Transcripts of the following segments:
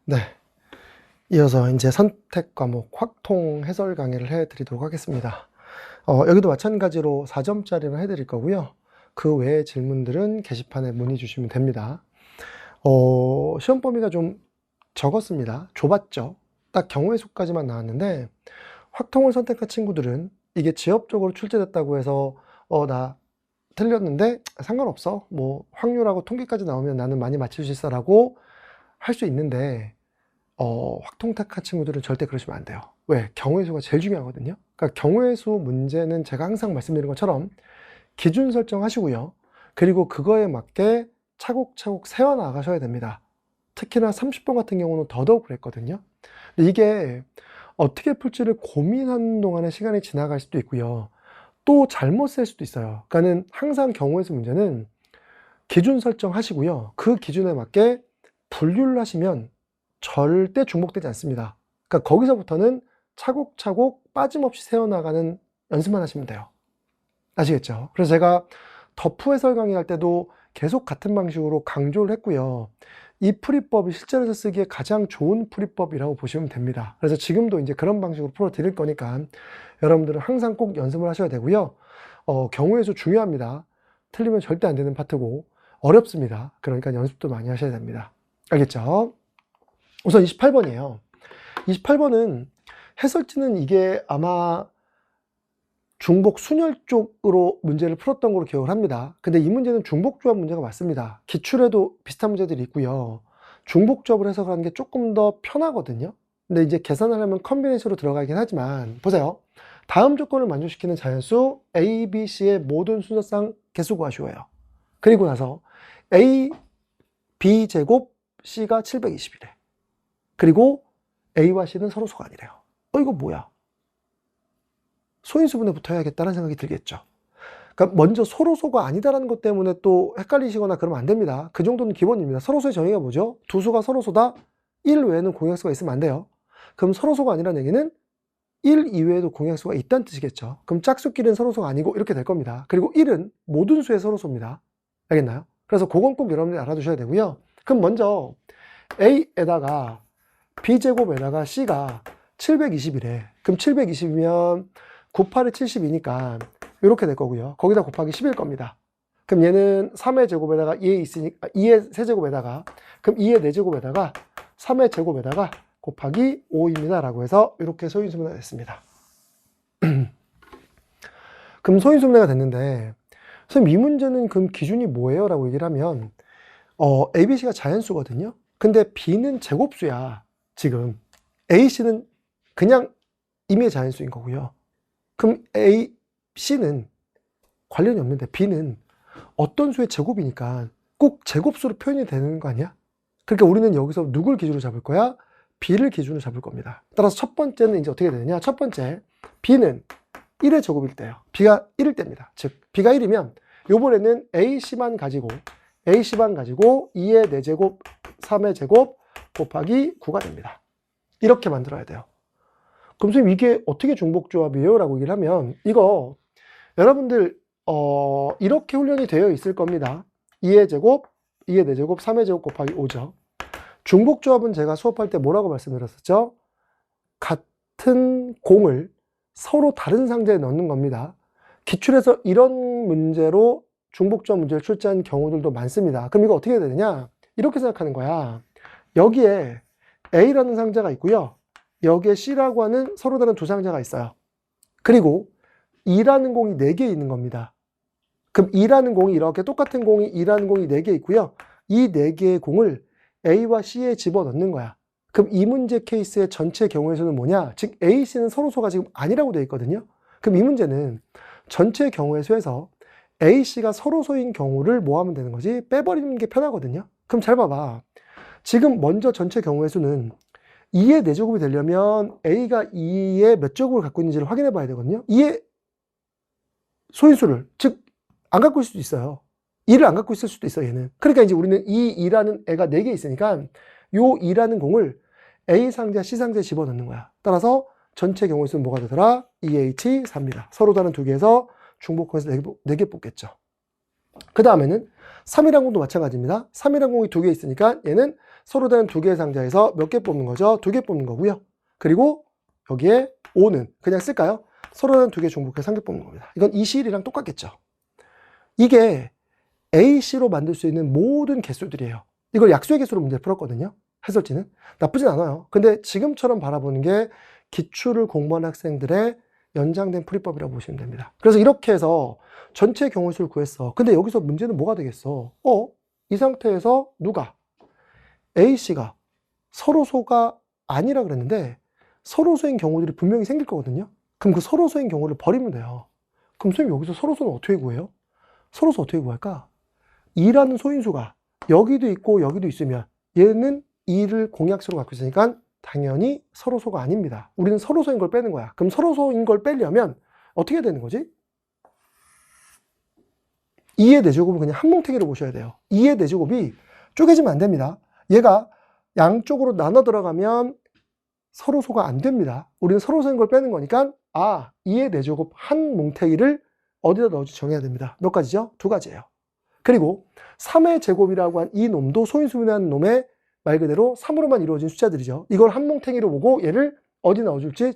네. 이어서 이제 선택 과목 확통 해설 강의를 해드리도록 하겠습니다. 여기도 마찬가지로 4점짜리를 해드릴 거고요. 그 외의 질문들은 게시판에 문의 주시면 됩니다. 시험 범위가 좀 적었습니다. 좁았죠. 딱 경우의 수까지만 나왔는데 확통을 선택한 친구들은 이게 지엽적으로 출제됐다고 해서 나 틀렸는데 상관없어. 뭐 확률하고 통계까지 나오면 나는 많이 맞출 수 있어 라고 할 수 있는데 확통 택한 친구들은 절대 그러시면 안 돼요. 왜? 경우의 수가 제일 중요하거든요. 그러니까 경우의 수 문제는 제가 항상 말씀드린 것처럼 기준 설정하시고요. 그리고 그거에 맞게 차곡차곡 세워나가셔야 됩니다. 특히나 30번 같은 경우는 더더욱 그랬거든요. 근데 이게 어떻게 풀지를 고민하는 동안에 시간이 지나갈 수도 있고요. 또 잘못 쓸 수도 있어요. 그러니까는 항상 경우의 수 문제는 기준 설정하시고요. 그 기준에 맞게 분류를 하시면 절대 중복되지 않습니다. 그러니까 거기서부터는 차곡차곡 빠짐없이 세워나가는 연습만 하시면 돼요. 아시겠죠? 그래서 제가 덮프 해설 강의할 때도 계속 같은 방식으로 강조를 했고요. 이 풀이법이 실전에서 쓰기에 가장 좋은 풀이법이라고 보시면 됩니다. 그래서 지금도 이제 그런 방식으로 풀어드릴 거니까 여러분들은 항상 꼭 연습을 하셔야 되고요. 경우의 수 중요합니다. 틀리면 절대 안 되는 파트고 어렵습니다. 그러니까 연습도 많이 하셔야 됩니다. 알겠죠? 우선 28번이에요. 28번은 해설지는 이게 아마 중복 순열 쪽으로 문제를 풀었던 걸로 기억을 합니다. 근데 이 문제는 중복조합 문제가 맞습니다. 기출에도 비슷한 문제들이 있고요. 중복조합을 해석하는 게 조금 더 편하거든요. 근데 이제 계산을 하면 컨비네이션으로 들어가긴 하지만 보세요. 다음 조건을 만족시키는 자연수 A, B, C의 모든 순서상 개수 구하시오예요. 그리고 나서 A, B 제곱 C가 720이래. 그리고 A와 C는 서로소가 아니래요. 이거 뭐야? 소인수분해 붙어야겠다는 생각이 들겠죠. 그러니까 먼저 서로소가 아니다라는 것 때문에 또 헷갈리시거나 그러면 안 됩니다. 그 정도는 기본입니다. 서로소의 정의가 뭐죠? 두 수가 서로소다. 1 외에는 공약수가 있으면 안 돼요. 그럼 서로소가 아니라는 얘기는 1 이외에도 공약수가 있다는 뜻이겠죠. 그럼 짝수끼리는 서로소가 아니고 이렇게 될 겁니다. 그리고 1은 모든 수의 서로소입니다. 알겠나요? 그래서 그건 꼭 여러분들이 알아두셔야 되고요. 그럼 먼저 A에다가 B제곱에다가 C가 720이래. 그럼 720이면 98에 72니까 이렇게 될 거고요. 거기다 곱하기 10일 겁니다. 그럼 얘는 3의 제곱에다가 2의 있으니까 2의 세제곱에다가 그럼 2의 4제곱에다가 3의 제곱에다가 곱하기 5입니다. 라고 해서 이렇게 소인수분해가 됐습니다. 그럼 소인수분해가 됐는데 선생님 이 문제는 그럼 기준이 뭐예요? 라고 얘기를 하면 ABC가 자연수거든요. 근데 B는 제곱수야. 지금 AC는 그냥 임의의 자연수인 거고요. 그럼 A, C는 관련이 없는데 B는 어떤 수의 제곱이니까 꼭 제곱수로 표현이 되는 거 아니야? 그러니까 우리는 여기서 누굴 기준으로 잡을 거야? B를 기준으로 잡을 겁니다. 따라서 첫 번째는 이제 어떻게 되느냐? 첫 번째, B는 1의 제곱일 때예요. B가 1일 때입니다. 즉, B가 1이면 요번에는 AC만 가지고 2의 4제곱, 3의 제곱 곱하기 9가 됩니다. 이렇게 만들어야 돼요. 그럼 선생님 이게 어떻게 중복조합이에요? 라고 얘기를 하면 이거 여러분들 이렇게 훈련이 되어 있을 겁니다. 2의 제곱, 2의 4제곱, 3의 제곱 곱하기 5죠. 중복조합은 제가 수업할 때 뭐라고 말씀드렸었죠? 같은 공을 서로 다른 상자에 넣는 겁니다. 기출에서 이런 문제로 중복조합 문제를 출제한 경우들도 많습니다. 그럼 이거 어떻게 해야 되느냐? 이렇게 생각하는 거야. 여기에 A라는 상자가 있고요. 여기에 C라고 하는 서로 다른 두 상자가 있어요. 그리고 2라는 공이 4개 있는 겁니다. 그럼 2라는 공이 이렇게 똑같은 공이 2라는 공이 4개 있고요. 이 4개의 공을 A와 C에 집어넣는 거야. 그럼 이 문제 케이스의 전체 경우의 수는 뭐냐? 즉 A, C는 서로소가 지금 아니라고 되어 있거든요. 그럼 이 문제는 전체 경우의 수에서 A, C가 서로소인 경우를 뭐 하면 되는 거지? 빼버리는 게 편하거든요. 그럼 잘 봐봐. 지금 먼저 전체 경우의 수는 2의 4제곱이 되려면 A가 2의 몇 제곱을 갖고 있는지를 확인해 봐야 되거든요. 2의 소인수를, 즉 안 갖고 있을 수도 있어요. 2를 안 갖고 있을 수도 있어요, 얘는. 그러니까 이제 우리는 이 2라는 애가 4개 있으니까 요 2라는 공을 A 상자, C 상자에 집어넣는 거야. 따라서 전체 경우의 수는 뭐가 되더라? 2H4입니다. 서로 다른 두 개에서 중복해서 4개 뽑겠죠. 그 다음에는 3이란 공도 마찬가지입니다. 3이란 공이 2개 있으니까 얘는 서로 다른 2개의 상자에서 몇 개 뽑는 거죠? 2개 뽑는 거고요. 그리고 여기에 5는 그냥 쓸까요? 서로 다른 2개 중복해서 3개 뽑는 겁니다. 이건 EC1이랑 똑같겠죠. 이게 AC로 만들 수 있는 모든 개수들이에요. 이걸 약수의 개수로 문제 풀었거든요. 해설지는. 나쁘진 않아요. 근데 지금처럼 바라보는 게 기출을 공부한 학생들의 연장된 풀이법이라고 보시면 됩니다. 그래서 이렇게 해서 전체 경우수를 구했어. 근데 여기서 문제는 뭐가 되겠어? 이 상태에서 누가? A씨가 서로소가 아니라 그랬는데 서로소인 경우들이 분명히 생길 거거든요. 그럼 그 서로소인 경우를 버리면 돼요. 그럼 선생님 여기서 서로소는 어떻게 구해요? 서로소 어떻게 구할까? 2라는 소인수가 여기도 있고 여기도 있으면 얘는 2를 공약수로 갖고 있으니까 당연히 서로소가 아닙니다. 우리는 서로소인 걸 빼는 거야. 그럼 서로소인 걸 빼려면 어떻게 되는 거지? 2의 내제곱은 그냥 한뭉탱이로 보셔야 돼요. 2의 내제곱이 쪼개지면 안 됩니다. 얘가 양쪽으로 나눠 들어가면 서로소가 안 됩니다. 우리는 서로소인 걸 빼는 거니까 2의 내제곱 한 뭉탱이를 어디다 넣어줄지 정해야 됩니다. 몇 가지죠? 2가지예요. 그리고 3의 제곱이라고 한 이 놈도 소인수분해하는 놈의 말 그대로 3으로만 이루어진 숫자들이죠. 이걸 한 뭉탱이로 보고 얘를 어디 넣어줄지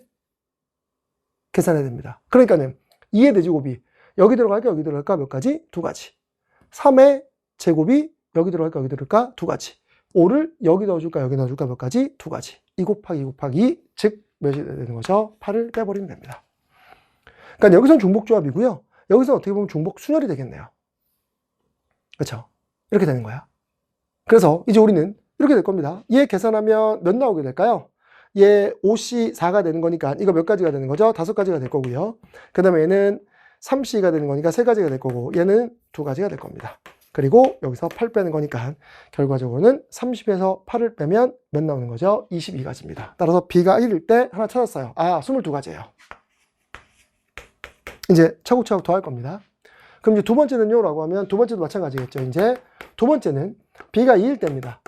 계산해야 됩니다. 그러니까는 2의 내제곱이 여기 들어갈까 여기 들어갈까 몇 가지? 2가지. 3의 제곱이 여기 들어갈까 여기 들어갈까? 2가지. 5를 여기 넣어줄까 여기 넣어줄까 몇 가지? 2가지. 2 곱하기 2 곱하기 2, 즉 몇이 되는 거죠? 8을 빼버리면 됩니다. 그러니까 여기서는 중복조합이고요. 여기서 어떻게 보면 중복순열이 되겠네요. 그렇죠? 이렇게 되는 거야. 그래서 이제 우리는 이렇게 될 겁니다. 얘 계산하면 몇 나오게 될까요? 얘 5C4가 되는 거니까 이거 몇 가지가 되는 거죠? 5가지가 될 거고요. 그 다음에 얘는 3C가 되는 거니까 3가지가 될 거고 얘는 2가지가 될 겁니다. 그리고 여기서 8 빼는 거니까 결과적으로는 30에서 8을 빼면 몇 나오는 거죠? 22가지입니다. 따라서 B가 1일 때 하나 찾았어요. 22가지예요. 이제 차곡차곡 더 할 겁니다. 그럼 이제 두 번째는요? 라고 하면 두 번째도 마찬가지겠죠. 이제 두 번째는 B가 2일 때입니다.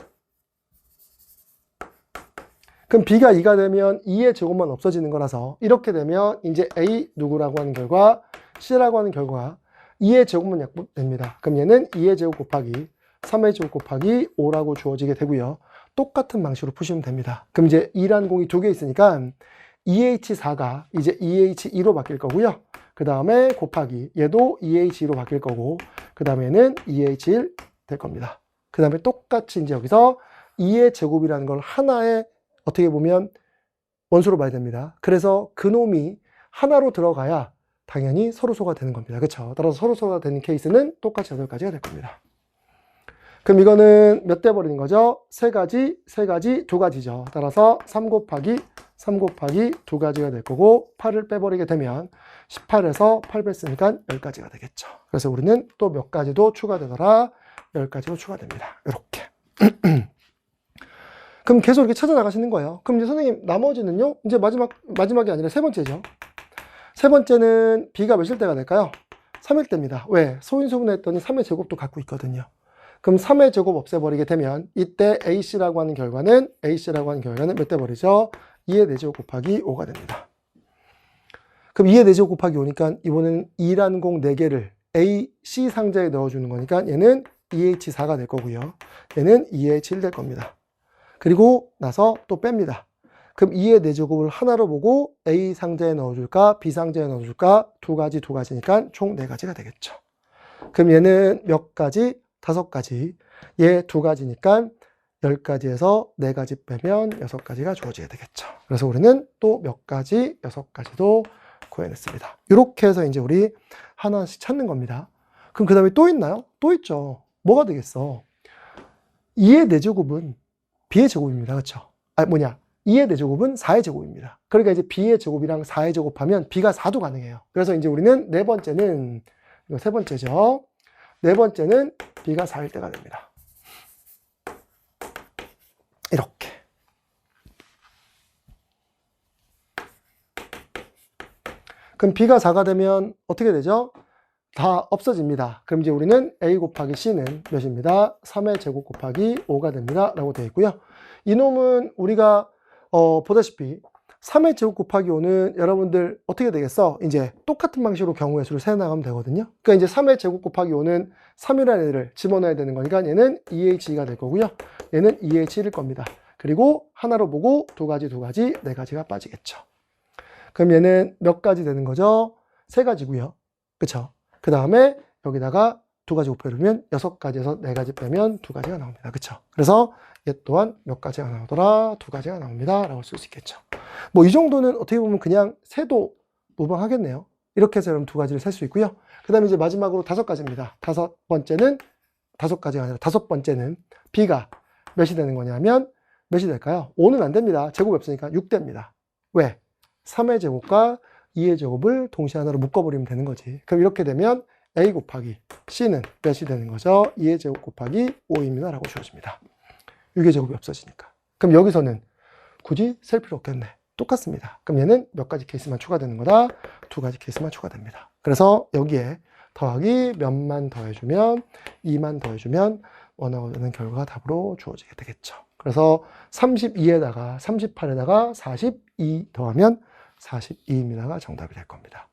그럼 B가 2가 되면 2의 제곱만 없어지는 거라서 이렇게 되면 이제 A 누구라고 하는 결과, C라고 하는 결과 2의 제곱만 약분됩니다. 그럼 얘는 2의 제곱 곱하기 3의 제곱 곱하기 5라고 주어지게 되고요. 똑같은 방식으로 푸시면 됩니다. 그럼 이제 2라는 공이 2개 있으니까 2H4가 이제 2H2로 바뀔 거고요. 그 다음에 곱하기 얘도 2H2로 바뀔 거고 그 다음에는 2H1 될 겁니다. 그 다음에 똑같이 이제 여기서 2의 제곱이라는 걸 하나의 어떻게 보면 원수로 봐야 됩니다. 그래서 그놈이 하나로 들어가야 당연히 서로소가 되는 겁니다. 그렇죠? 따라서 서로소가 되는 케이스는 똑같이 8가지가 될 겁니다. 그럼 이거는 몇 대 버리는 거죠? 3가지, 3가지, 2가지죠. 따라서 3 곱하기 2가지가 될 거고 8을 빼버리게 되면 18에서 8 뺐으니까 10가지가 되겠죠. 그래서 우리는 또 몇 가지도 추가되더라? 10가지로 추가됩니다. 이렇게. 그럼 계속 이렇게 찾아나가시는 거예요. 그럼 이제 선생님 나머지는요? 이제 마지막이 아니라 세 번째죠. 세 번째는 B가 몇일 때가 될까요? 3일 때입니다. 왜? 소인수분해했더니 3의 제곱도 갖고 있거든요. 그럼 3의 제곱 없애버리게 되면 이때 AC라고 하는 결과는 몇 대 버리죠? 2의 4제곱 곱하기 5가 됩니다. 그럼 2의 4제곱 곱하기 5니까 이번에는 2라는 공 4개를 A, C 상자에 넣어주는 거니까 얘는 2H4가 될 거고요. 얘는 2H1 될 겁니다. 그리고 나서 또 뺍니다. 그럼 2의 4제곱을 하나로 보고 A 상자에 넣어줄까? B 상자에 넣어줄까? 2가지니까 총 4가지가 되겠죠. 그럼 얘는 몇 가지? 5가지. 얘 2가지니까 10가지에서 4가지 빼면 6가지가 주어지게 되겠죠. 그래서 우리는 또 몇 가지? 6가지도 구해냈습니다. 이렇게 해서 이제 우리 하나씩 찾는 겁니다. 그럼 그 다음에 또 있나요? 또 있죠. 뭐가 되겠어? 2의 4제곱은 B의 제곱입니다. 그렇죠? 2의 4제곱은 4의 제곱입니다. 그러니까 이제 B의 제곱이랑 4의 제곱하면 B가 4도 가능해요. 그래서 이제 우리는 네 번째는, 이거 세 번째죠. 네 번째는 B가 4일 때가 됩니다. 이렇게. 그럼 B가 4가 되면 어떻게 되죠? 다 없어집니다. 그럼 이제 우리는 A 곱하기 C는 몇입니다? 3의 제곱 곱하기 5가 됩니다. 라고 되어 있고요. 이놈은 우리가 보다시피 3의 제곱 곱하기 5는 여러분들 어떻게 되겠어? 이제 똑같은 방식으로 경우의 수를 세나가면 되거든요. 그러니까 이제 3의 제곱 곱하기 5는 3이라는 애를 집어넣어야 되는 거니까 얘는 2h가 될 거고요. 얘는 2h일 겁니다. 그리고 하나로 보고 두 가지, 네 가지가 빠지겠죠. 그럼 얘는 몇 가지 되는 거죠? 세 가지고요. 그쵸? 그 다음에 여기다가 두 가지 곱해주면 6가지에서 네 가지 빼면 두 가지가 나옵니다. 그쵸? 그래서 얘 또한 몇 가지가 나오더라? 두 가지가 나옵니다. 라고 쓸 수 있겠죠. 뭐 이 정도는 어떻게 보면 그냥 세도 무방하겠네요. 이렇게 해서 여러분 두 가지를 셀 수 있고요. 그 다음에 이제 마지막으로 5가지입니다. 다섯 번째는 b가 몇이 되는 거냐면 몇이 될까요? 5는 안 됩니다. 제곱이 없으니까 6 됩니다. 왜? 3의 제곱과 2의 제곱을 동시에 하나로 묶어버리면 되는 거지. 그럼 이렇게 되면 a 곱하기 c는 몇이 되는 거죠? 2의 제곱 곱하기 5입니다. 라고 주어집니다. 6의 제곱이 없어지니까. 그럼 여기서는 굳이 셀 필요 없겠네. 똑같습니다. 그럼 얘는 몇 가지 케이스만 추가되는 거다? 두 가지 케이스만 추가됩니다. 그래서 여기에 더하기 몇만 더해주면 2만 더해주면 원하는 결과가 답으로 주어지게 되겠죠. 그래서 32에다가 38에다가 42 더하면 42입니다가 정답이 될 겁니다.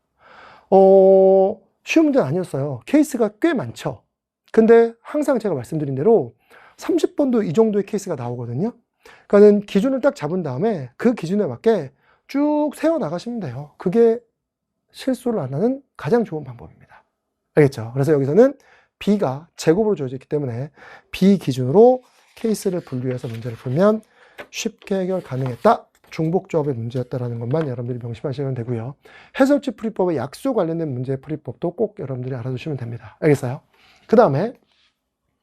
쉬운 문제는 아니었어요. 케이스가 꽤 많죠. 근데 항상 제가 말씀드린 대로 30번도 이 정도의 케이스가 나오거든요. 그러니까는 기준을 딱 잡은 다음에 그 기준에 맞게 쭉 세워나가시면 돼요. 그게 실수를 안 하는 가장 좋은 방법입니다. 알겠죠? 그래서 여기서는 B가 제곱으로 주어졌기 때문에 B 기준으로 케이스를 분류해서 문제를 풀면 쉽게 해결 가능했다. 중복조합의 문제였다라는 것만 여러분들이 명심하시면 되고요. 해설지 풀이법의 약수 관련된 문제의 풀이법도 꼭 여러분들이 알아두시면 됩니다. 알겠어요? 그 다음에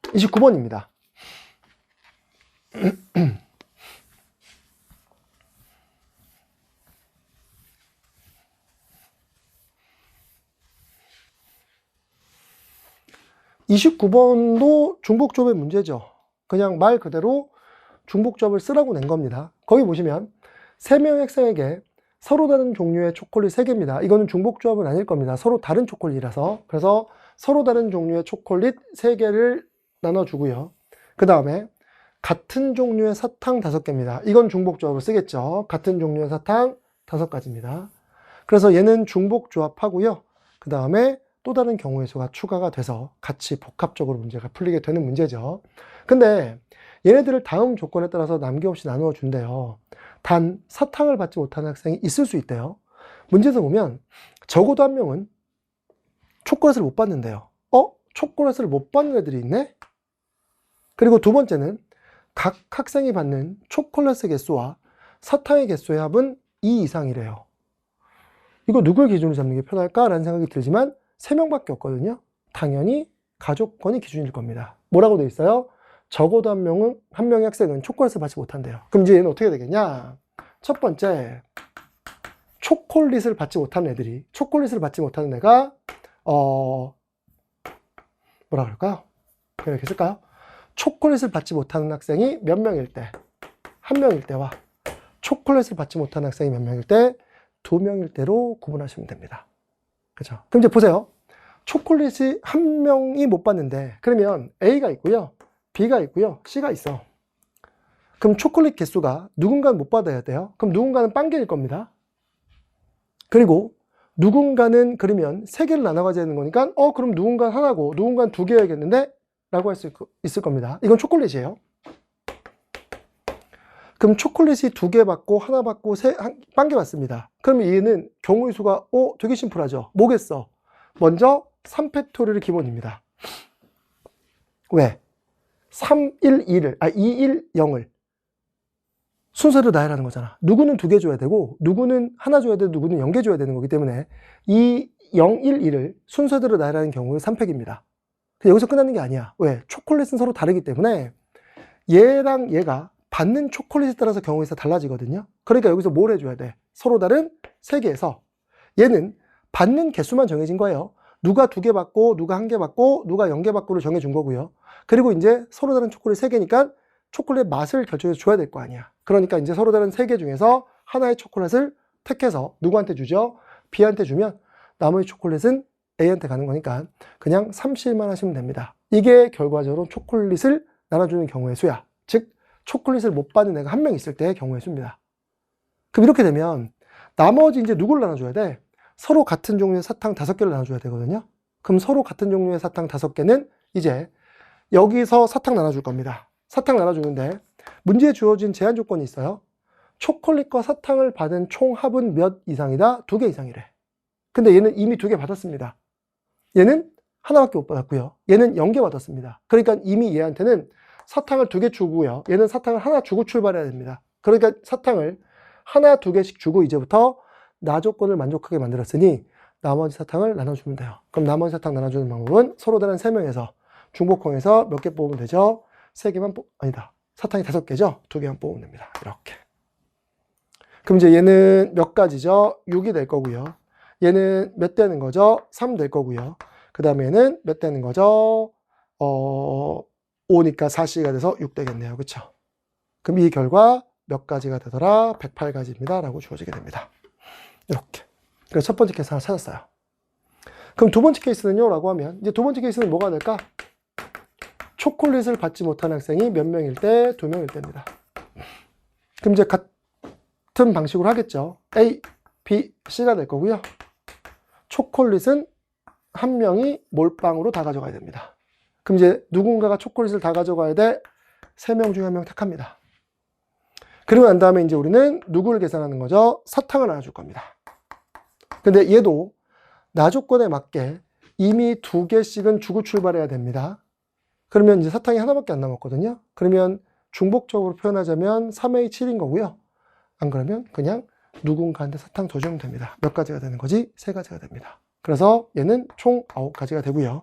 29번입니다. 29번도 중복조합의 문제죠. 그냥 말 그대로 중복조합을 쓰라고 낸 겁니다. 거기 보시면 3명의 학생에게 서로 다른 종류의 초콜릿 3개입니다. 이거는 중복조합은 아닐 겁니다. 서로 다른 초콜릿이라서. 그래서 서로 다른 종류의 초콜릿 3개를 나눠주고요. 그 다음에 같은 종류의 사탕 5개입니다. 이건 중복조합을 쓰겠죠. 같은 종류의 사탕 5가지입니다. 그래서 얘는 중복조합하고요. 그 다음에 또 다른 경우의 수가 추가가 돼서 같이 복합적으로 문제가 풀리게 되는 문제죠. 근데 얘네들을 다음 조건에 따라서 남김없이 나누어 준대요. 단 사탕을 받지 못하는 학생이 있을 수 있대요. 문제에서 보면 적어도 한 명은 초콜릿을 못 받는데요. 초콜릿을 못 받는 애들이 있네? 그리고 두 번째는 각 학생이 받는 초콜릿의 개수와 사탕의 개수의 합은 2 이상이래요. 이거 누굴 기준으로 잡는 게 편할까라는 생각이 들지만 3명밖에 없거든요. 당연히 가족권이 기준일 겁니다. 뭐라고 돼 있어요? 적어도 한 명의 학생은 초콜릿을 받지 못한대요. 그럼 이제 얘는 어떻게 되겠냐? 첫 번째, 초콜릿을 받지 못하는 애들이, 초콜릿을 받지 못하는 애가 뭐라 그럴까요? 그냥 이렇게 쓸까요? 초콜릿을 받지 못하는 학생이 몇 명일 때, 1명일 때와 초콜릿을 받지 못하는 학생이 몇 명일 때, 2명일 때로 구분하시면 됩니다. 그죠? 그럼 이제 보세요. 초콜릿이 1명이 못 받는데, 그러면 A가 있고요, B가 있고요, C가 있어. 그럼 초콜릿 개수가 누군가는 못 받아야 돼요. 그럼 누군가는 빵개일 겁니다. 그리고 누군가는 그러면 3개를 나눠 가져야 되는 거니까 그럼 누군가는 하나고 누군가는 2개여야겠는데? 라고 할 수 있을 겁니다. 이건 초콜릿이에요. 그럼 초콜릿이 2개 받고 하나 받고 빵개 받습니다. 그러면 얘는 경우의 수가 되게 심플하죠. 뭐겠어? 먼저 3팩토리얼이 기본입니다. 왜? 3, 1, 2를 2, 1, 0을 순서대로 나열하는 거잖아. 누구는 2개 줘야 되고 누구는 하나 줘야 되고 누구는 0개 줘야 되는 거기 때문에 이 0, 1, 2를 순서대로 나열하는 경우는 3팩입니다. 여기서 끝나는 게 아니야. 왜? 초콜릿은 서로 다르기 때문에 얘랑 얘가 받는 초콜릿에 따라서 경우의 수가 달라지거든요. 그러니까 여기서 뭘 해줘야 돼? 서로 다른 3개에서 얘는 받는 개수만 정해진 거예요. 누가 2개 받고 누가 1개 받고 누가 0개 받고를 정해준 거고요. 그리고 이제 서로 다른 초콜릿 3개니까 초콜릿 맛을 결정해서 줘야 될 거 아니야. 그러니까 이제 서로 다른 3개 중에서 하나의 초콜릿을 택해서 누구한테 주죠? B한테 주면 나머지 초콜릿은 A한테 가는 거니까 그냥 30만 하시면 됩니다. 이게 결과적으로 초콜릿을 나눠주는 경우의 수야. 즉 초콜릿을 못 받는 애가 1명 있을 때의 경우의 수입니다. 그럼 이렇게 되면 나머지 이제 누구를 나눠줘야 돼? 서로 같은 종류의 사탕 5개를 나눠줘야 되거든요. 그럼 서로 같은 종류의 사탕 5개는 이제 여기서 사탕 나눠줄 겁니다. 사탕 나눠주는데 문제에 주어진 제한 조건이 있어요. 초콜릿과 사탕을 받은 총 합은 몇 이상이다? 2개 이상이래. 근데 얘는 이미 2개 받았습니다. 얘는 하나밖에 못 받았고요. 얘는 0개 받았습니다. 그러니까 이미 얘한테는 사탕을 2개 주고요. 얘는 사탕을 하나 주고 출발해야 됩니다. 그러니까 사탕을 하나, 2개씩 주고 이제부터 나 조건을 만족하게 만들었으니 나머지 사탕을 나눠주면 돼요. 그럼 나머지 사탕 나눠주는 방법은 서로 다른 3명에서 중복항에서 몇 개 뽑으면 되죠? 3개만 아니다. 사탕이 5개죠? 2개만 뽑으면 됩니다. 이렇게. 그럼 이제 얘는 몇 가지죠? 6이 될 거고요. 얘는 몇 되는 거죠? 3 될 거고요. 그 다음에 얘는 몇 되는 거죠? 5니까 4C가 돼서 6 되겠네요. 그쵸? 그럼 이 결과 몇 가지가 되더라? 108가지입니다. 라고 주어지게 됩니다. 이렇게. 그래서 첫 번째 케이스 하나 찾았어요. 그럼 두 번째 케이스는요? 라고 하면 이제 두 번째 케이스는 뭐가 될까? 초콜릿을 받지 못한 학생이 몇 명일 때? 2명일 때입니다. 그럼 이제 같은 방식으로 하겠죠. A, B, C가 될 거고요. 초콜릿은 한 명이 몰빵으로 다 가져가야 됩니다. 그럼 이제 누군가가 초콜릿을 다 가져가야 돼? 3명 중에 1명 택합니다. 그리고 난 다음에 이제 우리는 누구를 계산하는 거죠? 사탕을 나눠줄 겁니다. 근데 얘도 나 조건에 맞게 이미 2개씩은 주고 출발해야 됩니다. 그러면 이제 사탕이 하나밖에 안 남았거든요. 그러면 중복적으로 표현하자면 3의 7인 거고요. 안 그러면 그냥 누군가한테 사탕 더 주면 됩니다. 몇 가지가 되는 거지? 3가지가 됩니다. 그래서 얘는 총 9가지가 되고요.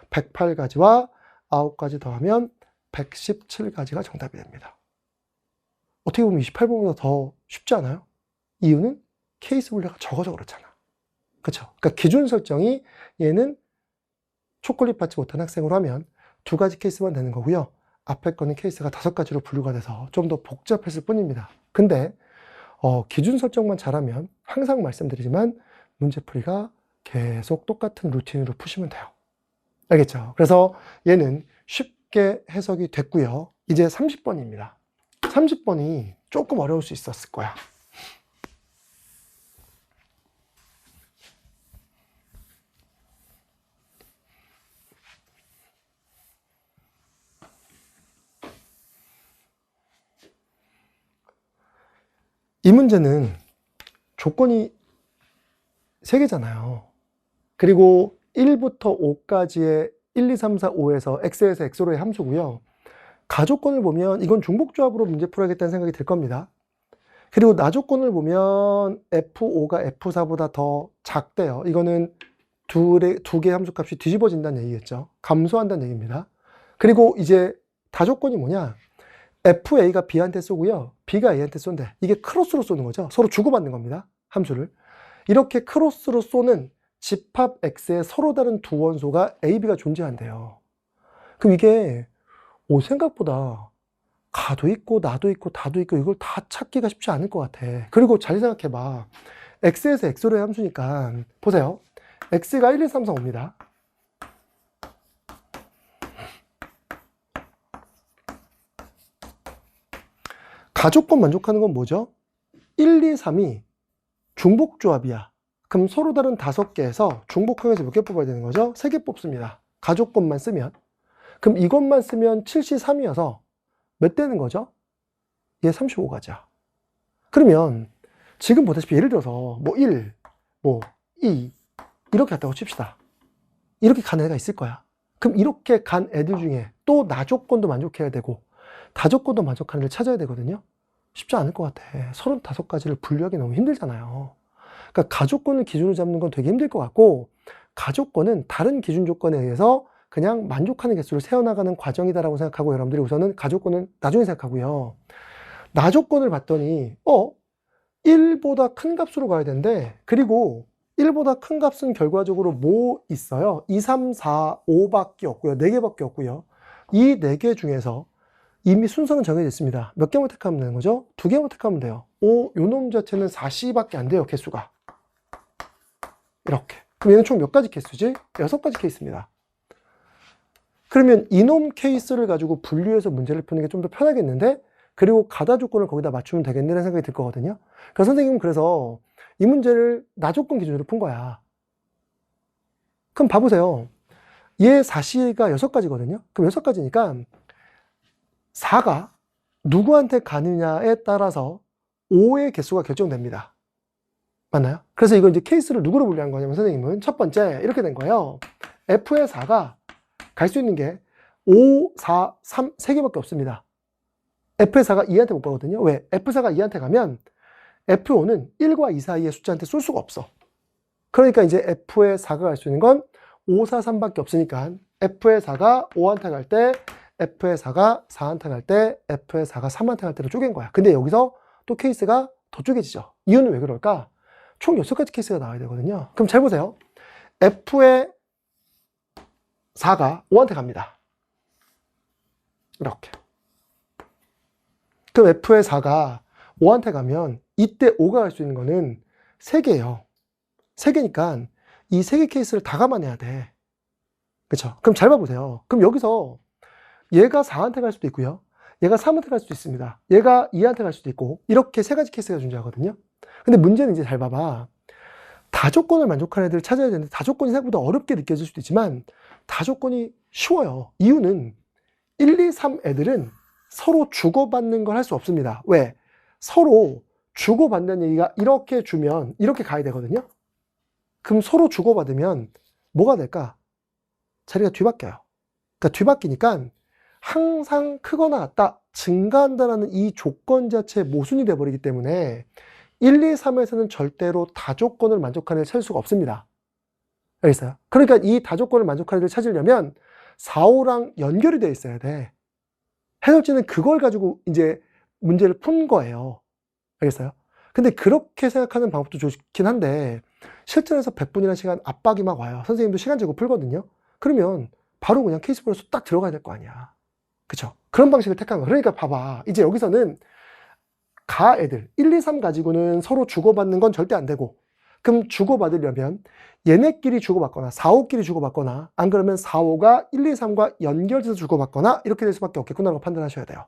108가지와 9가지 더하면 117가지가 정답이 됩니다. 어떻게 보면 28번보다 더 쉽지 않아요? 이유는 케이스 분류가 적어서 그렇잖아. 그쵸? 그러니까 기준 설정이 얘는 초콜릿 받지 못한 학생으로 하면 2가지 케이스만 되는 거고요. 앞에 거는 케이스가 5가지로 분류가 돼서 좀 더 복잡했을 뿐입니다. 근데 기준 설정만 잘하면 항상 말씀드리지만 문제풀이가 계속 똑같은 루틴으로 푸시면 돼요. 알겠죠? 그래서 얘는 쉽게 해석이 됐고요. 이제 30번입니다. 30번이 조금 어려울 수 있었을 거야. 이 문제는 조건이 3개잖아요. 그리고 1부터 5까지의 1, 2, 3, 4, 5에서 x에서 x로의 함수고요. 가조건을 보면 이건 중복조합으로 문제 풀어야겠다는 생각이 들 겁니다. 그리고 나조건을 보면 F5가 F4보다 더 작대요. 이거는 두 개의 함수값이 뒤집어진다는 얘기겠죠. 감소한다는 얘기입니다. 그리고 이제 다조건이 뭐냐? FA가 B한테 쏘고요. B가 A한테 쏜대. 이게 크로스로 쏘는 거죠. 서로 주고받는 겁니다. 함수를. 이렇게 크로스로 쏘는 집합 X의 서로 다른 두 원소가 A, B가 존재한대요. 그럼 이게 생각보다 가도 있고 나도 있고 다도 있고 이걸 다 찾기가 쉽지 않을 것 같아. 그리고 잘 생각해봐. X에서 X로의 함수니까 보세요. X가 1, 2, 3, 4, 5입니다. 가조건 만족하는 건 뭐죠? 1, 2, 3이 중복조합이야. 그럼 서로 다른 5개에서 중복항에서 몇 개 뽑아야 되는 거죠? 3개 뽑습니다. 가조건만 쓰면. 그럼 이것만 쓰면 73이어서 몇 되는 거죠? 얘 35가지야. 그러면 지금 보다시피 예를 들어서 뭐 1, 뭐 2 이렇게 갔다고 칩시다. 이렇게 간 애가 있을 거야. 그럼 이렇게 간 애들 중에 또 나조건도 만족해야 되고 다조건도 만족하는 애를 찾아야 되거든요. 쉽지 않을 것 같아. 35가지를 분류하기 너무 힘들잖아요. 그러니까 가조건을 기준으로 잡는 건 되게 힘들 것 같고 가조건은 다른 기준 조건에 의해서 그냥 만족하는 개수를 세워나가는 과정이다라고 생각하고 여러분들이 우선은 가조건은 나중에 생각하고요. 나조건을 봤더니 1보다 큰 값으로 가야 되는데 그리고 1보다 큰 값은 결과적으로 뭐 있어요? 2, 3, 4, 5밖에 없고요. 4개밖에 없고요. 이 4개 중에서 이미 순서는 정해져 있습니다. 몇 개만 택하면 되는 거죠? 2개만 택하면 돼요. 요놈 자체는 4C밖에 안 돼요. 개수가. 이렇게. 그럼 얘는 총 몇 가지 케이스지? 6가지 케이스입니다. 그러면 이놈 케이스를 가지고 분류해서 문제를 푸는 게 좀 더 편하겠는데 그리고 가다 조건을 거기다 맞추면 되겠네라는 생각이 들 거거든요. 그러니까 선생님은 그래서 이 문제를 나조건 기준으로 푼 거야. 그럼 봐보세요. 얘 4C가 6가지거든요. 그럼 6가지니까 4가 누구한테 가느냐에 따라서 5의 개수가 결정됩니다. 맞나요? 그래서 이걸 이제 케이스를 누구로 분류한 거냐면 선생님은 첫 번째 이렇게 된 거예요. F의 4가 갈 수 있는 게 5, 4, 3, 3개밖에 없습니다. F의 4가 2한테 못 가거든요. 왜? F4가 2한테 가면 F5는 1과 2 사이의 숫자한테 쏠 수가 없어. 그러니까 이제 F의 4가 갈 수 있는 건 5, 4, 3밖에 없으니까 F의 4가 5한테 갈 때, F의 4가 4한테 갈 때, F의 4가 3한테 갈 때로 쪼갠 거야. 근데 여기서 또 케이스가 더 쪼개지죠. 이유는 왜 그럴까? 총 6가지 케이스가 나와야 되거든요. 그럼 잘 보세요. F의 4가 5한테 갑니다. 이렇게. 그럼 F의 4가 5한테 가면 이때 5가 갈 수 있는 거는 3개예요. 3개니까 이 3개 케이스를 다 감안해야 돼. 그쵸? 그럼 잘 봐보세요. 그럼 여기서 얘가 4한테 갈 수도 있고요. 얘가 3한테 갈 수도 있습니다. 얘가 2한테 갈 수도 있고 이렇게 3가지 케이스가 존재하거든요. 근데 문제는 이제 잘 봐봐. 다조건을 만족하는 애들을 찾아야 되는데 다조건이 생각보다 어렵게 느껴질 수도 있지만 다조건이 쉬워요. 이유는 1, 2, 3 애들은 서로 주고받는 걸 할 수 없습니다. 왜? 서로 주고받는 얘기가 이렇게 주면 이렇게 가야 되거든요. 그럼 서로 주고받으면 뭐가 될까? 자리가 뒤바뀌어요. 그러니까 뒤바뀌니까 항상 크거나 같다, 증가한다는 이 조건 자체에 모순이 돼버리기 때문에 1, 2, 3에서는 절대로 다조건을 만족하는 애를 찾을 수가 없습니다. 알겠어요? 그러니까 이 다조건을 만족하는 애를 찾으려면 4, 5랑 연결이 되어 있어야 돼. 해설지는 그걸 가지고 이제 문제를 푼 거예요. 알겠어요? 근데 그렇게 생각하는 방법도 좋긴 한데 실전에서 100분이라는 시간 압박이 막 와요. 선생님도 시간 재고 풀거든요. 그러면 바로 그냥 케이스 풀어서 딱 들어가야 될 거 아니야. 그쵸? 그런 방식을 택한 거야. 그러니까 봐봐. 이제 여기서는 가 애들 1, 2, 3 가지고는 서로 주고받는 건 절대 안 되고, 그럼 주고받으려면 얘네끼리 주고받거나 4, 5끼리 주고받거나 안 그러면 4, 5가 1, 2, 3과 연결돼서 주고받거나 이렇게 될 수밖에 없겠구나라고 판단하셔야 돼요.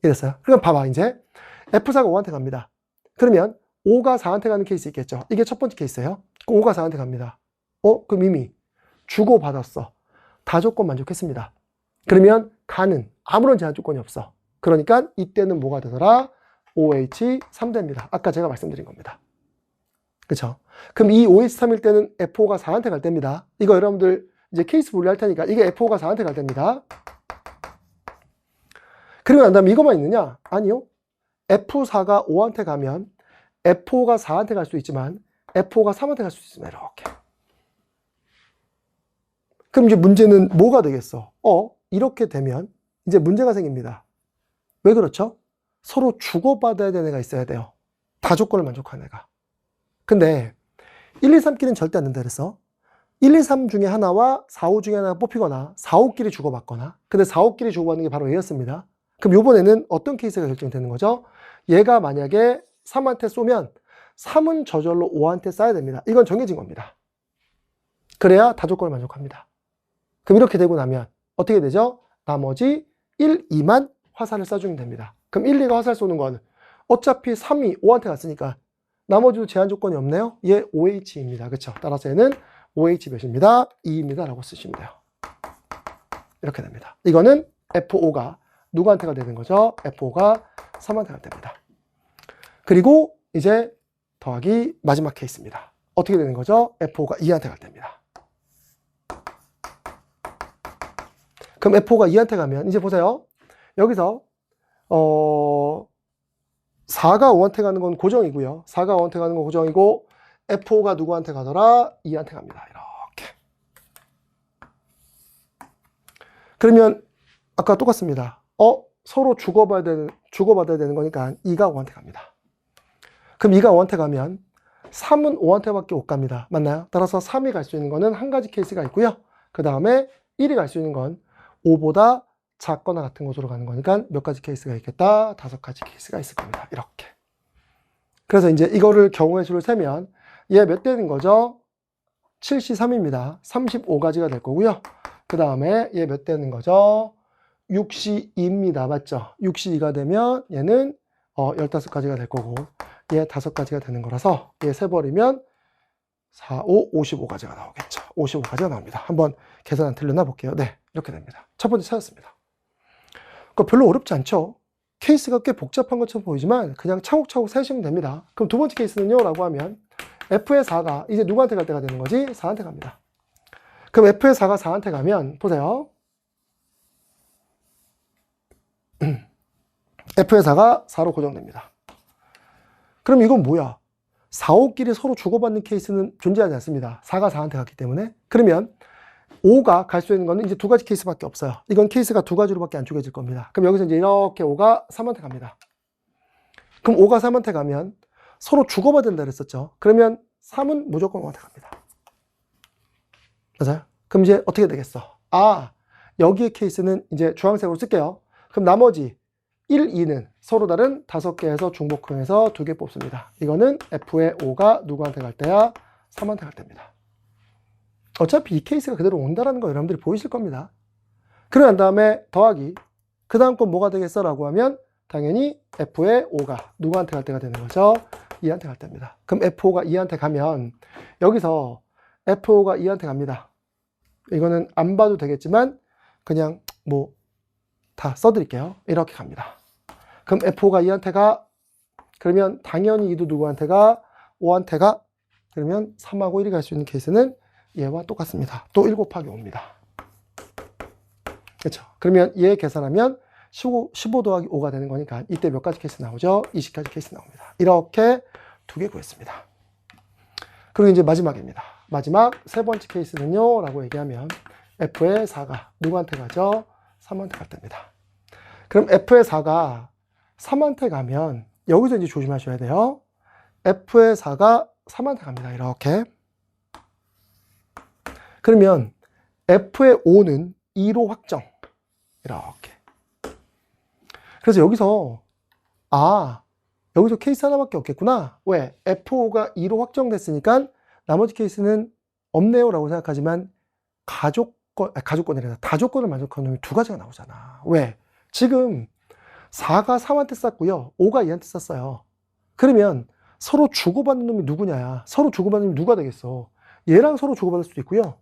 이랬어요. 그럼 봐봐. 이제 F4가 5한테 갑니다. 그러면 5가 4한테 가는 케이스 있겠죠. 이게 첫 번째 케이스예요. 5가 4한테 갑니다. 그럼 이미 주고받았어. 다조건 만족했습니다. 그러면 가는 아무런 제한 조건이 없어. 그러니까 이때는 뭐가 되더라? OH3 됩니다. 아까 제가 말씀드린 겁니다. 그쵸? 그럼 이 OH3일 때는 F5가 4한테 갈 때입니다. 이거 여러분들 이제 케이스 분류할 테니까 이게 F5가 4한테 갈 때입니다. 그리고 난 다음에 이거만 있느냐? 아니요. F4가 5한테 가면 F5가 4한테 갈 수 있지만 F5가 3한테 갈 수 있습니다. 이렇게. 그럼 이제 문제는 뭐가 되겠어? 이렇게 되면 이제 문제가 생깁니다. 왜 그렇죠? 서로 주고받아야 되는 애가 있어야 돼요. 다조건을 만족하는 애가. 근데 1, 2, 3끼리는 절대 안 된다 그랬어. 1, 2, 3 중에 하나와 4, 5 중에 하나가 뽑히거나 4, 5끼리 주고받거나, 근데 4, 5끼리 주고받는 게 바로 얘였습니다. 그럼 요번에는 어떤 케이스가 결정되는 거죠? 얘가 만약에 3한테 쏘면 3은 저절로 5한테 쏴야 됩니다. 이건 정해진 겁니다. 그래야 다조건을 만족합니다. 그럼 이렇게 되고 나면 어떻게 되죠? 나머지 1, 2만 화살을 쏴주면 됩니다. 그럼 1, 2가 화살 쏘는 건 어차피 3이 5한테 갔으니까 나머지도 제한 조건이 없네요. 얘 OH입니다. 그렇죠? 따라서 얘는 OH 몇입니다. 2입니다. 라고 쓰시면 돼요. 이렇게 됩니다. 이거는 F5가 누구한테가 되는 거죠? F5가 3한테 갈 때입니다. 그리고 이제 더하기 마지막 케이스입니다. 어떻게 되는 거죠? F5가 2한테 갈 때입니다. 그럼 F5가 2한테 가면 이제 보세요. 여기서 4가 5한테 가는 건 고정이고요. 4가 5한테 가는 건 고정이고 F5가 누구한테 가더라? 2한테 갑니다. 이렇게. 그러면 아까 똑같습니다. 서로 주고받아야 되는 거니까 2가 5한테 갑니다. 그럼 2가 5한테 가면 3은 5한테밖에 못 갑니다. 맞나요? 따라서 3이 갈 수 있는 거는 한 가지 케이스가 있고요. 그 다음에 1이 갈 수 있는 건 5보다 작거나 같은 곳으로 가는 거니까 몇 가지 케이스가 있겠다? 5가지 케이스가 있을 겁니다. 이렇게. 그래서 이제 이거를 경우의 수를 세면 얘 몇 되는 거죠? 73입니다. 35가지가 될 거고요. 그 다음에 얘 몇 되는 거죠? 6시 2입니다. 맞죠? 6시 2가 되면 얘는 15가지가 될 거고 얘 5가지가 되는 거라서 얘 세버리면 4, 5, 55가지가 나오겠죠. 55가지가 나옵니다. 한번 계산 안 틀렸나 볼게요. 네, 이렇게 됩니다. 첫 번째 찾았습니다. 그러니까 별로 어렵지 않죠? 케이스가 꽤 복잡한 것처럼 보이지만 그냥 차곡차곡 세시면 됩니다. 그럼 두 번째 케이스는요? 라고 하면 F의 4가 이제 누구한테 갈 때가 되는 거지? 4한테 갑니다. 그럼 F의 4가 4한테 가면 보세요. F의 4가 4로 고정됩니다. 그럼 이건 뭐야? 4, 5끼리 서로 주고받는 케이스는 존재하지 않습니다. 4가 4한테 갔기 때문에. 그러면 5가 갈 수 있는 거는 이제 두 가지 케이스밖에 없어요. 이건 케이스가 두 가지로밖에 안 쪼개질 겁니다. 그럼 여기서 이제 이렇게 5가 3한테 갑니다. 그럼 5가 3한테 가면 서로 주고받는다 그랬었죠. 그러면 3은 무조건 5한테 갑니다. 맞아요? 그럼 이제 어떻게 되겠어? 여기의 케이스는 이제 주황색으로 쓸게요. 그럼 나머지 1, 2는 서로 다른 5개에서 중복형에서 2개 뽑습니다. 이거는 F의 5가 누구한테 갈 때야? 3한테 갈 때입니다. 어차피 이 케이스가 그대로 온다는 거 여러분들이 보이실 겁니다. 그러고 난 다음에 더하기. 그 다음 건 뭐가 되겠어? 라고 하면 당연히 F의 5가 누구한테 갈 때가 되는 거죠? 2한테 갈 때입니다. 그럼 F5가 2한테 가면 여기서 F5가 2한테 갑니다. 이거는 안 봐도 되겠지만 그냥 뭐 다 써드릴게요. 이렇게 갑니다. 그럼 F5가 2한테 가. 그러면 당연히 2도 누구한테 가? 5한테 가. 그러면 3하고 1이 갈 수 있는 케이스는 얘와 똑같습니다. 또 1 곱하기 5입니다. 그렇죠? 그러면 얘 계산하면 15 더하기 5가 되는 거니까 이때 몇 가지 케이스 나오죠? 20가지 케이스 나옵니다. 이렇게 2개 구했습니다. 그리고 이제 마지막입니다. 마지막 세 번째 케이스는요? 라고 얘기하면 F의 4가 누구한테 가죠? 3한테 갈 때입니다. 그럼 F의 4가 3한테 가면 여기서 이제 조심하셔야 돼요. F의 4가 3한테 갑니다. 이렇게. 그러면 F의 5는 2로 확정. 이렇게. 그래서 여기서 여기서 케이스 하나밖에 없겠구나. 왜? F5가 2로 확정됐으니까 나머지 케이스는 없네요 라고 생각하지만 다조건을 만족하는 놈이 두 가지가 나오잖아. 왜? 지금 4가 3한테 쌌고요. 5가 2한테 쌌어요. 그러면 서로 주고받는 놈이 누구냐? 서로 주고받는 놈이 누가 되겠어? 얘랑 서로 주고받을 수도 있고요.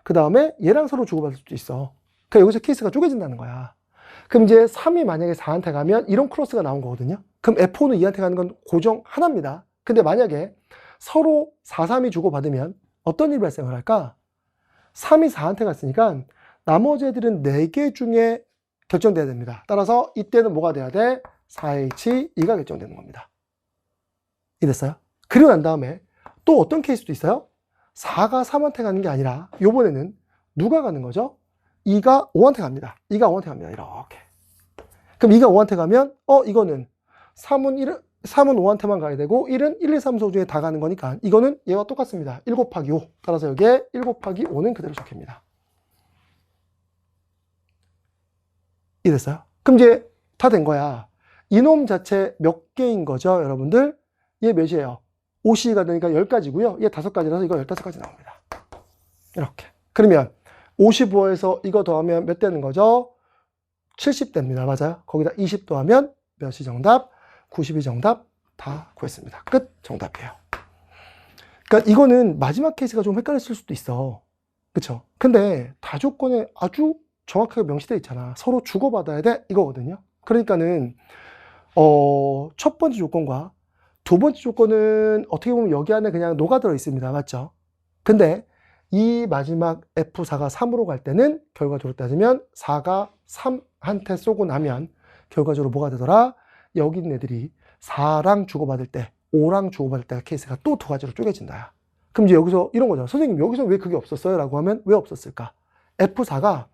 그 다음에 얘랑 서로 주고받을 수도 있어. 그러니까 여기서 케이스가 쪼개진다는 거야. 그럼 이제 3이 만약에 4한테 가면 이런 크로스가 나온 거거든요. 그럼 F5는 2한테 가는 건 고정 하나입니다. 근데 만약에 서로 4, 3이 주고받으면 어떤 일이 발생을 할까? 3이 4한테 갔으니까 나머지 애들은 4개 중에 결정돼야 됩니다. 따라서 이때는 뭐가 돼야 돼? 4H2가 결정되는 겁니다. 이랬어요? 그리고 난 다음에 또 어떤 케이스도 있어요? 4가 3한테 가는 게 아니라 요번에는 누가 가는 거죠? 2가 5한테 갑니다. 2가 5한테 갑니다. 이렇게. 그럼 2가 5한테 가면 이거는 3은 5한테만 가야 되고 1은 1, 2, 3, 4 중에 다 가는 거니까 이거는 얘와 똑같습니다. 1 곱하기 5. 따라서 여기에 1 곱하기 5는 그대로 적힙니다. 이랬어요? 그럼 이제 다 된 거야. 이놈 자체 몇 개인 거죠, 여러분들? 얘 몇이에요? 5C가 되니까 10가지고요. 얘 5가지라서 이거 15가지 나옵니다. 이렇게. 그러면 55에서 이거 더하면 몇 되는 거죠? 70 됩니다. 맞아요? 거기다 20 더하면 몇이 정답? 92 정답 다 구했습니다. 끝. 정답이에요. 그러니까 이거는 마지막 케이스가 좀 헷갈렸을 수도 있어. 그쵸? 근데 다조건에 아주 정확하게 명시되어 있잖아. 서로 주고받아야 돼. 이거거든요. 그러니까는 첫 번째 조건과 두 번째 조건은 어떻게 보면 여기 안에 그냥 녹아들어 있습니다. 맞죠? 근데 이 마지막 F4가 3으로 갈 때는 결과적으로 따지면 4가 3한테 쏘고 나면 결과적으로 뭐가 되더라? 여기 있는 애들이 4랑 주고받을 때 5랑 주고받을 때가 케이스가 또 두 가지로 쪼개진다. 그럼 이제 여기서 이런 거죠. 선생님 여기서 왜 그게 없었어요? 라고 하면 왜 없었을까? F4가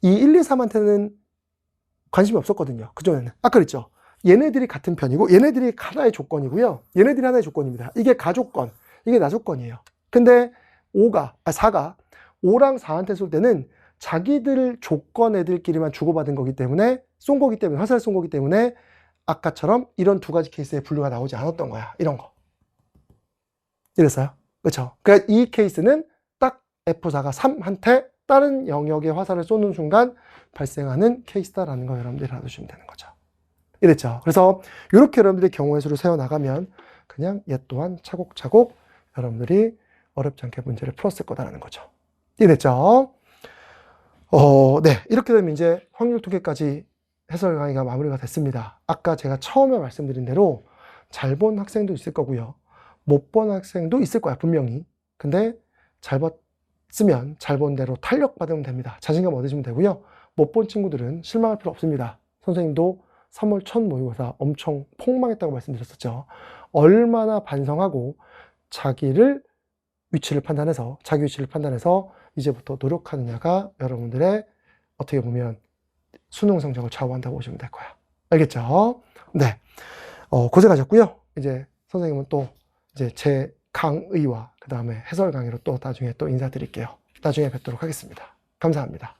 이 1, 2, 3한테는 관심이 없었거든요. 그전에는. 아까 그랬죠. 얘네들이 같은 편이고 얘네들이 하나의 조건이고요. 얘네들이 하나의 조건입니다. 이게 가조건, 이게 나조건이에요. 근데 4가 5랑 4한테 쏠 때는 자기들 조건 애들끼리만 주고받은 거기 때문에 화살을 쏜 거기 때문에 아까처럼 이런 두 가지 케이스의 분류가 나오지 않았던 거야. 이런 거. 이랬어요? 그렇죠? 그러니까 이 케이스는 딱 F4가 3한테 다른 영역의 화살을 쏘는 순간 발생하는 케이스다라는 거 여러분들이 알아두시면 되는 거죠. 이랬죠. 그래서 이렇게 여러분들이 경우의 수를 세워나가면 그냥 얘 또한 차곡차곡 여러분들이 어렵지 않게 문제를 풀었을 거다라는 거죠. 이해됐죠? 네. 이렇게 되면 이제 확률 통계까지 해설 강의가 마무리가 됐습니다. 아까 제가 처음에 말씀드린 대로 잘 본 학생도 있을 거고요. 못 본 학생도 있을 거야, 분명히. 근데 잘 봤으면 잘 본 대로 탄력받으면 됩니다. 자신감 얻으시면 되고요. 못 본 친구들은 실망할 필요 없습니다. 선생님도 3월 첫 모의고사 엄청 폭망했다고 말씀드렸었죠. 얼마나 반성하고 자기 위치를 판단해서 이제부터 노력하느냐가 여러분들의 어떻게 보면 수능 성적을 좌우한다고 보시면 될 거야. 알겠죠? 네. 고생하셨고요. 이제 선생님은 또 이제 제 강의와 그 다음에 해설 강의로 또 나중에 또 인사드릴게요. 나중에 뵙도록 하겠습니다. 감사합니다.